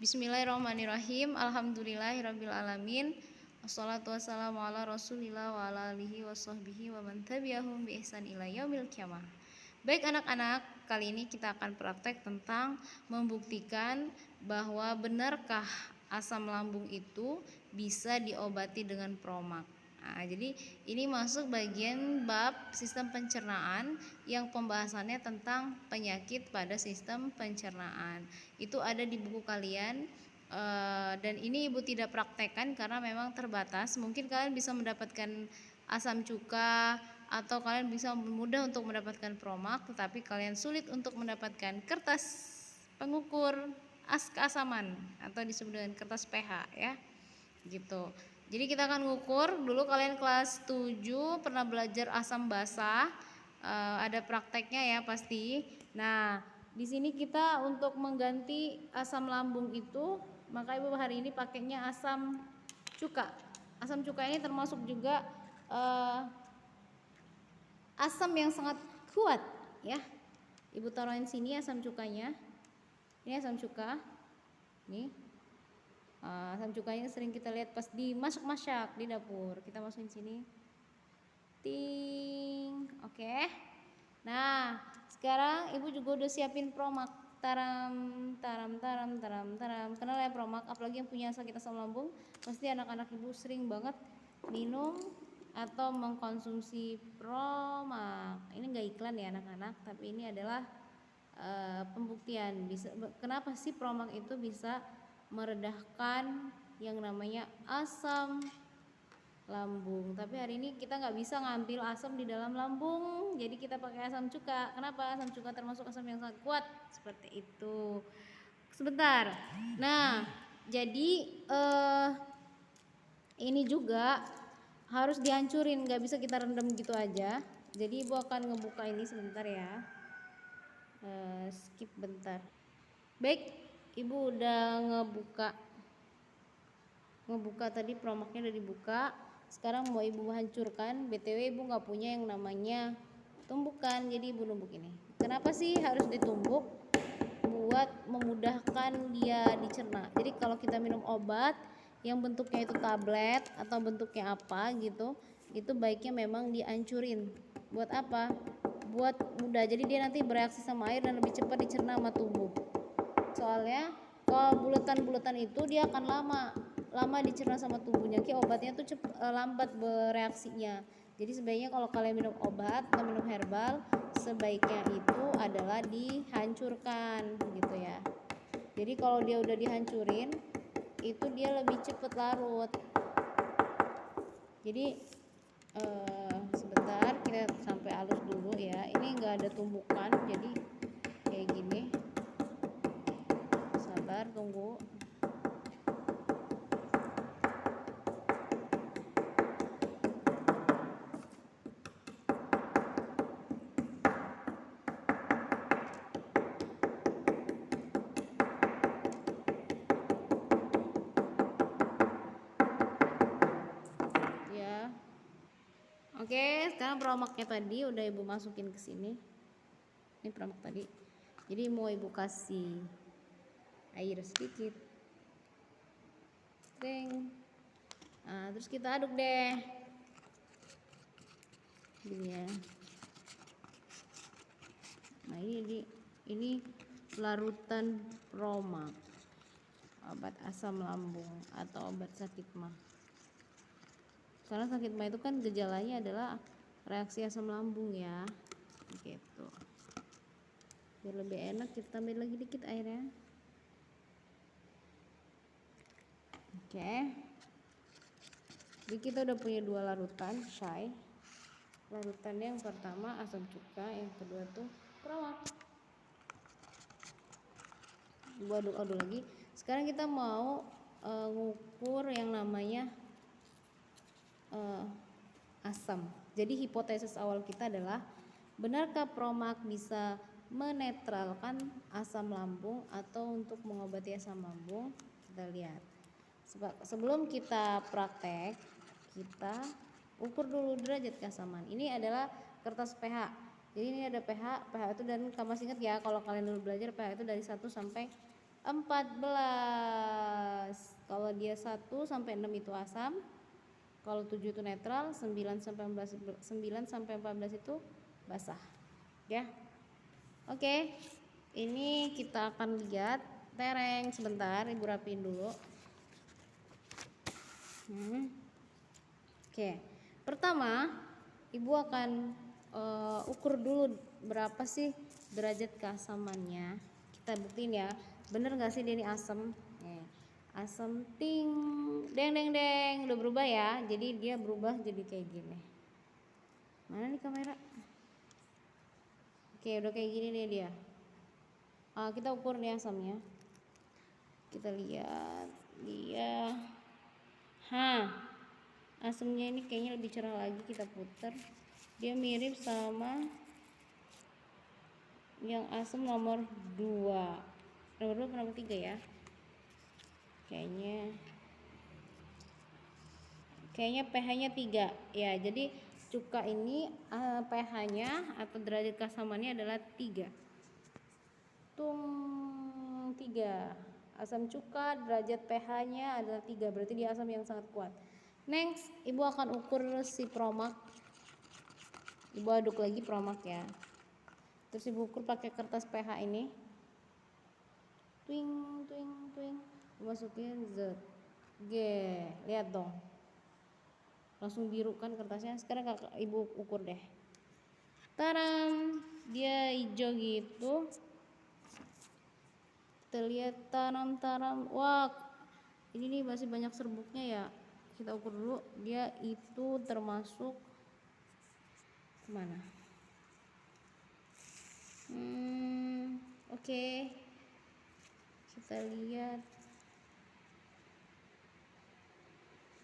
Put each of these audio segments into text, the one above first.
Bismillahirrahmanirrahim. Alhamdulillahirrabbilalamin. Wassalatu wassalamu ala rasulillah wa ala alihi wa sahbihi wa man tabi'ahum bi ihsan ila yaumil qiyamah. Baik anak-anak, kali ini kita akan praktek tentang membuktikan bahwa benarkah asam lambung itu bisa diobati dengan promak. Nah, jadi ini masuk bagian bab sistem pencernaan yang pembahasannya tentang penyakit pada sistem pencernaan. Itu ada di buku kalian, dan ini ibu tidak praktekkan karena memang terbatas. Mungkin kalian bisa mendapatkan asam cuka atau kalian bisa mudah untuk mendapatkan promak, tetapi kalian sulit untuk mendapatkan kertas pengukur keasaman atau disebut dengan kertas pH ya, gitu. Jadi kita akan ngukur dulu. Kalian kelas 7 pernah belajar asam basa, ada prakteknya ya pasti. Nah, di sini kita untuk mengganti asam lambung itu, maka ibu hari ini pakainya asam cuka. Asam cuka ini termasuk juga asam yang sangat kuat ya. Ibu taruhin sini asam cukanya. Ini asam cuka. Nih. Asam cuka ini sering kita lihat pas dimasak-masak di dapur. Kita masukin sini. Ting. Oke. Nah, sekarang ibu juga udah siapin promak. Taram. Kenal ya promak? Apalagi yang punya sakit asam lambung, pasti anak-anak ibu sering banget minum atau mengkonsumsi promak. Ini enggak iklan ya anak-anak, tapi ini adalah pembuktian. Kenapa sih promak itu bisa meredahkan yang namanya asam lambung. Tapi hari ini kita nggak bisa ngambil asam di dalam lambung, jadi kita pakai asam cuka. Kenapa? Asam cuka termasuk asam yang sangat kuat, seperti itu. Sebentar. Nah, jadi ini juga harus dihancurin, nggak bisa kita rendam gitu aja. Jadi ibu akan ngebuka ini sebentar ya. Skip bentar. Baik, ibu udah ngebuka tadi promaknya udah dibuka. Sekarang mau ibu hancurkan. BTW ibu nggak punya yang namanya tumbukan, jadi ibu numbuk ini. Kenapa sih harus ditumbuk? Buat memudahkan dia dicerna. Jadi kalau kita minum obat yang bentuknya itu tablet atau bentuknya apa gitu, itu baiknya memang dihancurin. Buat apa? Buat mudah, jadi dia nanti bereaksi sama air dan lebih cepat dicerna sama tubuh. Soalnya kalau bulatan-bulatan itu dia akan lama dicerna sama tubuhnya. Kayak obatnya tuh lambat bereaksinya. Jadi sebaiknya kalau kalian minum obat atau minum herbal, sebaiknya itu adalah dihancurkan gitu ya. Jadi kalau dia udah dihancurin, itu dia lebih cepat larut. Jadi sebentar kita sampai halus dulu ya. Ini enggak ada tumbukan, jadi kayak gini. Sabar, tunggu. Ya. Oke, sekarang promaknya tadi udah ibu masukin ke sini. Ini promak tadi. Jadi mau ibu kasih air sedikit. Nah, terus kita aduk deh. Gini ya. Nah, ini larutan promak. Obat asam lambung atau obat sakit mah. Karena sakit mah itu kan gejalanya adalah reaksi asam lambung ya. Gitu. Biar lebih enak kita tambahin lagi dikit airnya. Oke. Jadi kita udah punya 2 larutan Shay. Larutannya yang pertama asam cuka, yang kedua tuh promak. Gua aduk-aduk lagi. Sekarang kita mau ngukur yang namanya asam. Jadi hipotesis awal kita adalah, benarkah promak bisa menetralkan asam lambung atau untuk mengobati asam lambung? Kita lihat. Sebelum kita praktek, kita ukur dulu derajat keasaman. Ini adalah kertas pH. Jadi ini ada pH itu, dan kamu masih ingat ya kalau kalian dulu belajar pH itu dari 1 sampai 14. Kalau dia 1 sampai 6 itu asam, kalau 7 itu netral, 9 sampai 14 itu basah. Ya. Oke. Ini kita akan lihat tereng sebentar, Ibu rapiin dulu. Oke. Pertama, Ibu akan ukur dulu berapa sih derajat keasamannya. Kita buktiin ya, bener nggak sih dia ini asam? Asam ting, deng deng deng, udah berubah ya. Jadi dia berubah jadi kayak gini. Mana nih kamera? Oke, udah kayak gini nih dia. Kita ukur nih asamnya. Kita lihat dia. Asamnya ini kayaknya lebih cerah lagi, kita putar. Dia mirip sama yang asam nomor 2. Nomor 2 nomor 3 ya. Kayaknya pH-nya 3 ya. Jadi cuka ini pH-nya atau derajat keasamannya adalah 3. 3. Asam cuka derajat pH-nya adalah 3, berarti dia asam yang sangat kuat. Next, Ibu akan ukur si promak. Ibu aduk lagi promak ya. Terus Ibu ukur pakai kertas pH ini. Twing twing twing. Masukin Z. G, lihat dong. Langsung biru kan kertasnya. Sekarang Ibu ukur deh. Taram, dia hijau gitu. Kita lihat taram. Wah, ini nih masih banyak serbuknya ya. Kita ukur dulu. Dia itu termasuk mana? Oke. Kita lihat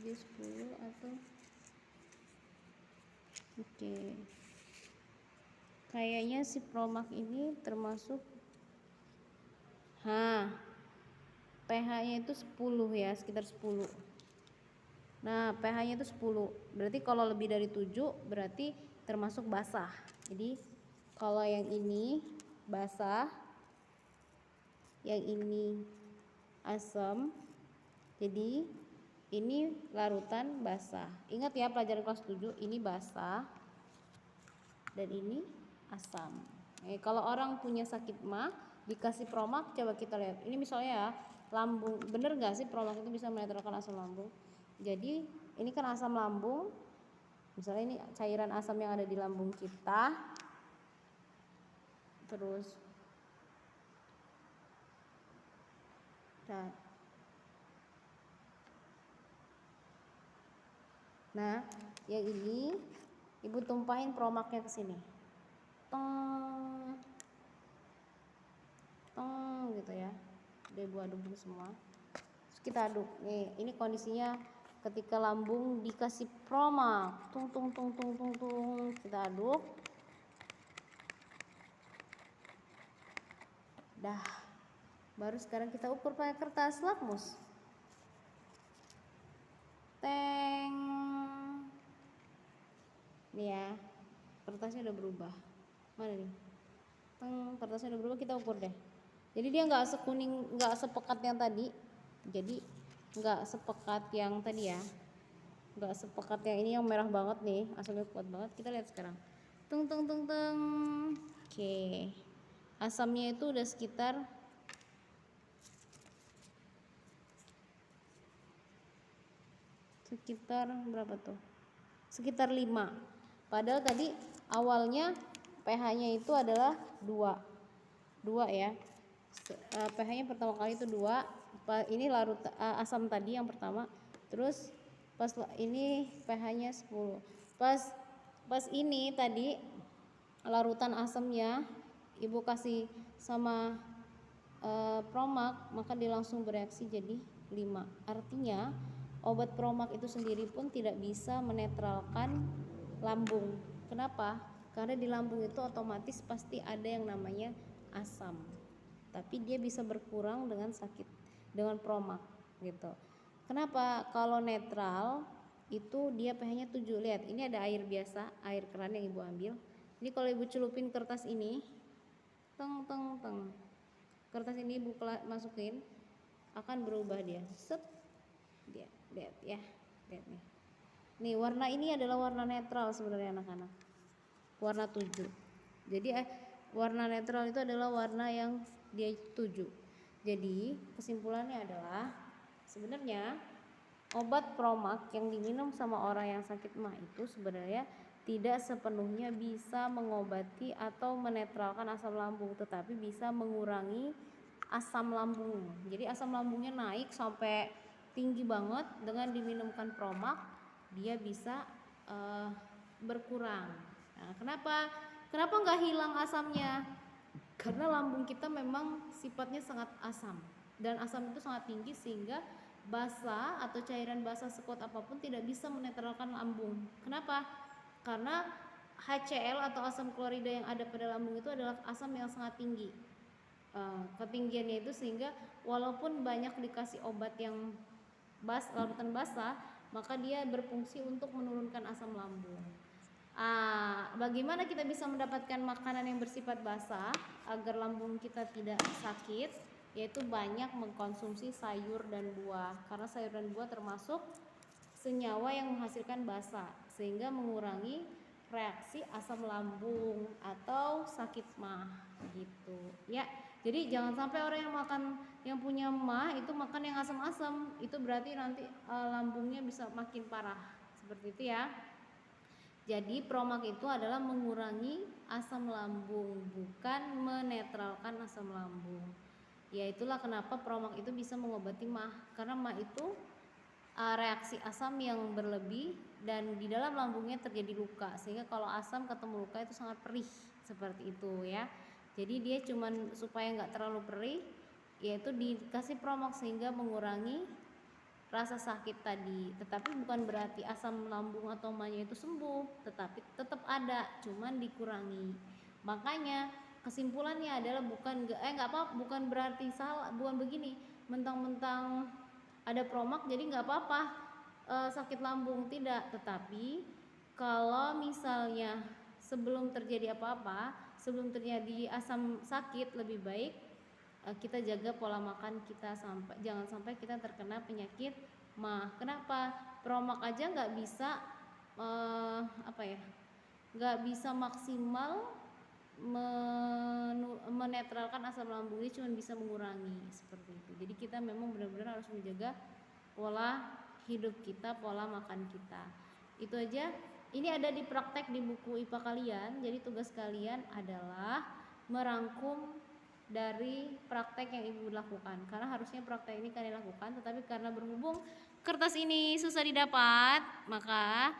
dia 10 atau kayaknya si promak ini termasuk pH-nya itu 10 ya, sekitar 10. Nah, pH-nya itu 10. Berarti kalau lebih dari 7 berarti termasuk basah. Jadi kalau yang ini basah, yang ini asam. Jadi ini larutan basah. Ingat ya pelajaran kelas 7, ini basah dan ini asam. Kalau orang punya sakit mah dikasih promak, coba kita lihat. Ini misalnya ya, lambung. Bener gak sih promak itu bisa menetralkan asam lambung? Jadi ini kan asam lambung. Misalnya ini cairan asam yang ada di lambung kita. Terus nah, yang ini Ibu tumpahin promaknya ke sini. Tong gitu ya. Udah Ibu aduk dulu semua. Terus kita aduk. Nih, ini kondisinya ketika lambung dikasih promak. Tung. Kita aduk. Dah. Baru sekarang kita ukur pakai kertas lakmus. Teng. Nih ya. Kertasnya udah berubah. Mana nih? Kertasnya udah berubah, kita ukur deh. Jadi dia nggak sekuning, nggak sepekat yang tadi. Jadi nggak sepekat yang tadi ya. Nggak sepekat yang ini, yang merah banget nih, asamnya kuat banget. Kita lihat sekarang. Teng. Oke. Asamnya itu udah sekitar berapa tuh? Sekitar 5. Padahal tadi awalnya pH-nya itu adalah 2 ya. pH-nya pertama kali itu 2. Ini larut asam tadi yang pertama. Terus pas ini pH-nya 10. Pas ini tadi larutan asamnya Ibu kasih sama promak, maka dia langsung bereaksi jadi 5. Artinya obat promak itu sendiri pun tidak bisa menetralkan lambung. Kenapa? Karena di lambung itu otomatis pasti ada yang namanya asam. Tapi dia bisa berkurang dengan promak gitu. Kenapa? Kalau netral itu dia pH-nya 7. Lihat, ini ada air biasa, air keran yang Ibu ambil. Ini kalau Ibu celupin kertas ini, teng. kertas ini ibu masukin, akan berubah dia. Set, dia lihat ya, lihat nih. Nih warna ini adalah warna netral sebenarnya anak-anak, warna 7. Jadi warna netral itu adalah warna yang dia tuju. Jadi kesimpulannya adalah sebenarnya obat Promax yang diminum sama orang yang sakit MAH itu sebenarnya tidak sepenuhnya bisa mengobati atau menetralkan asam lambung, tetapi bisa mengurangi asam lambung. Jadi asam lambungnya naik sampai tinggi banget, dengan diminumkan Promax dia bisa berkurang. Nah, kenapa nggak hilang asamnya? Karena lambung kita memang sifatnya sangat asam, dan asam itu sangat tinggi sehingga basa atau cairan basa sekuat apapun tidak bisa menetralkan lambung. Kenapa? Karena HCl atau asam klorida yang ada pada lambung itu adalah asam yang sangat tinggi. Ketinggiannya itu sehingga walaupun banyak dikasih obat yang larutan basa, maka dia berfungsi untuk menurunkan asam lambung. Bagaimana kita bisa mendapatkan makanan yang bersifat basa agar lambung kita tidak sakit? Yaitu banyak mengkonsumsi sayur dan buah, karena sayur dan buah termasuk senyawa yang menghasilkan basa sehingga mengurangi reaksi asam lambung atau sakit MAH gitu ya. Jadi jangan sampai orang yang punya MAH itu makan yang asam-asam, itu berarti nanti lambungnya bisa makin parah seperti itu ya. Jadi Promax itu adalah mengurangi asam lambung, bukan menetralkan asam lambung. Ya itulah kenapa Promax itu bisa mengobati MAH, karena MAH itu reaksi asam yang berlebih dan di dalam lambungnya terjadi luka, sehingga kalau asam ketemu luka itu sangat perih seperti itu ya. Jadi dia cuman supaya nggak terlalu perih, yaitu dikasih Promax sehingga mengurangi rasa sakit tadi. Tetapi bukan berarti asam lambung atau MAH-nya itu sembuh, tetapi tetap ada, cuman dikurangi. Makanya kesimpulannya adalah bukan berarti salah, bukan begini mentang-mentang ada Promax jadi nggak apa-apa sakit lambung, tidak. Tetapi kalau misalnya sebelum terjadi apa-apa, sebelum terjadi asam sakit, lebih baik kita jaga pola makan kita jangan sampai kita terkena penyakit MAH. Kenapa? Promax aja nggak bisa nggak bisa maksimal menetralkan asam lambung, ini cuma bisa mengurangi seperti itu. Jadi kita memang benar-benar harus menjaga pola hidup kita, pola makan kita. Itu aja. Ini ada di praktek di buku IPA kalian. Jadi tugas kalian adalah merangkum dari praktek yang ibu lakukan, karena harusnya praktek ini kalian lakukan, tetapi karena berhubung kertas ini susah didapat, maka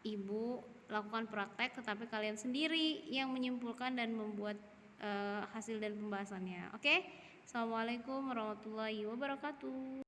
ibu lakukan praktek, tetapi kalian sendiri yang menyimpulkan dan membuat hasil dari pembahasannya. Oke? Assalamualaikum warahmatullahi wabarakatuh.